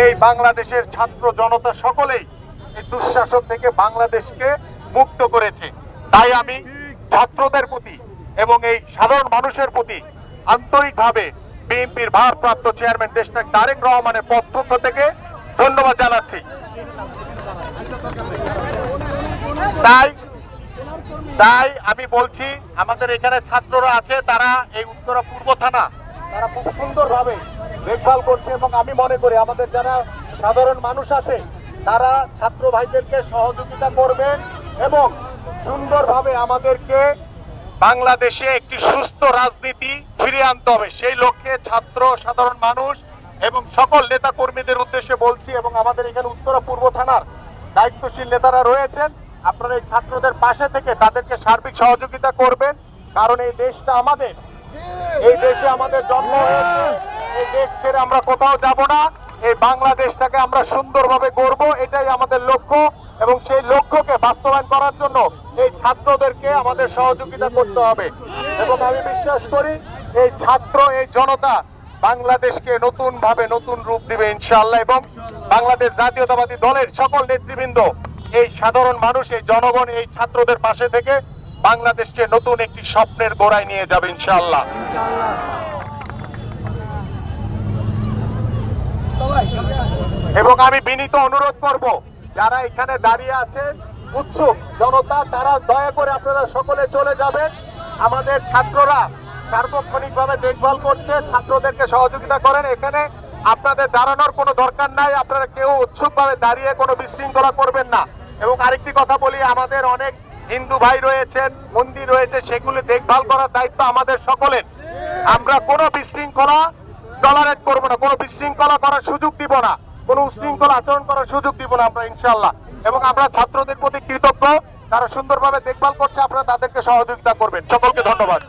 এই বাংলাদেশের ছাত্র জনতা সকলেই এই দুঃশাসন থেকে বাংলাদেশকে মুক্ত করেছে। তাই আমি ছাত্রদের প্রতি এবং এই সাধারণ মানুষের প্রতি আন্তরিকভাবে বিএনপির ভারপ্রাপ্ত চেয়ারম্যান দেশনায়ক তারেক রহমানের পক্ষ থেকে ধন্যবাদ জানাচ্ছি। তাই আমি বলছি, আমাদের এখানে ছাত্ররা আছে, তারা এই উত্তরা পূর্ব থানা তারা খুব সুন্দরভাবে দেখভাল করছে এবং আমি মনে করি আমাদের যারা সাধারণ মানুষ আছে তারা ছাত্র ভাইদেরকে সহযোগিতা করবেন এবং সুন্দরভাবে আমাদেরকে বাংলাদেশে একটি সুস্থ রাজনীতি ফিরিয়ে আনতে হবে। সেই লক্ষ্যে ছাত্র, সাধারণ মানুষ এবং সকল নেতা কর্মীদের উদ্দেশ্যে বলছি এবং আমাদের এখানে উত্তরা পূর্ব থানার দায়িত্বশীল নেতারা রয়েছেন, আপনারা এই ছাত্রদের পাশে থেকে তাদেরকে সার্বিক সহযোগিতা করবেন। কারণ এই দেশটা আমাদের, এই দেশে আমাদের জন্ম হয়েছে, এই দেশ ছেড়ে আমরা কোথাও যাব না। এই বাংলাদেশটাকে আমরা সুন্দরভাবে গড়ব, এটাই আমাদের লক্ষ্য এবং সেই লক্ষ্যকে বাস্তবায়ন করার জন্য এই ছাত্রদেরকে আমাদের সহযোগিতা করতে হবে এবং আমি বিশ্বাস করি এই ছাত্র, এই জনতা বাংলাদেশকে নতুন ভাবে নতুন রূপ দিবে ইনশাআল্লাহ এবং বাংলাদেশ জাতীয়তাবাদী দলের সকল নেতৃবৃন্দ, এই সাধারণ মানুষ, এই জনগণ এই ছাত্রদের পাশে থেকে বাংলাদেশকে নতুন একটি স্বপ্নের গোড়ায় নিয়ে যাবে ইনশাআল্লাহ। এবং আমি বিনীত অনুরোধ করব যারা এখানে দাঁড়িয়ে আছেন উৎসুক জনতা, তারা দয়া করে আপনারা সকলে চলে যাবেন। আমাদের ছাত্ররা সার্বক্ষণিকভাবে দেখভাল করছে, ছাত্রদেরকে সহযোগিতা করেন। এখানে আপনাদের দাঁড়ানোর কোনো দরকার নাই, আপনারা কেউ উৎসুকভাবে দাঁড়িয়ে কোনো বিশৃঙ্খলা করবেন না। এবং আরেকটি কথা বলি, আমাদের অনেক হিন্দু ভাই রয়েছেন, মন্দির রয়েছে, সেগুলি দেখভাল করার দায়িত্ব আমাদের সকলের। আমরা কোনো বিশৃঙ্খলা টলারেট করবো না, কোনো বিশৃঙ্খলা করার সুযোগ দিব না, কোনো উশৃঙ্খল আচরণ করার সুযোগ দিব না আমরা ইনশাআল্লাহ। এবং আমরা ছাত্রদের প্রতি কৃতজ্ঞ, তারা সুন্দরভাবে দেখভাল করছে, আপনারা তাদেরকে সহযোগিতা করবেন। সকলকে ধন্যবাদ।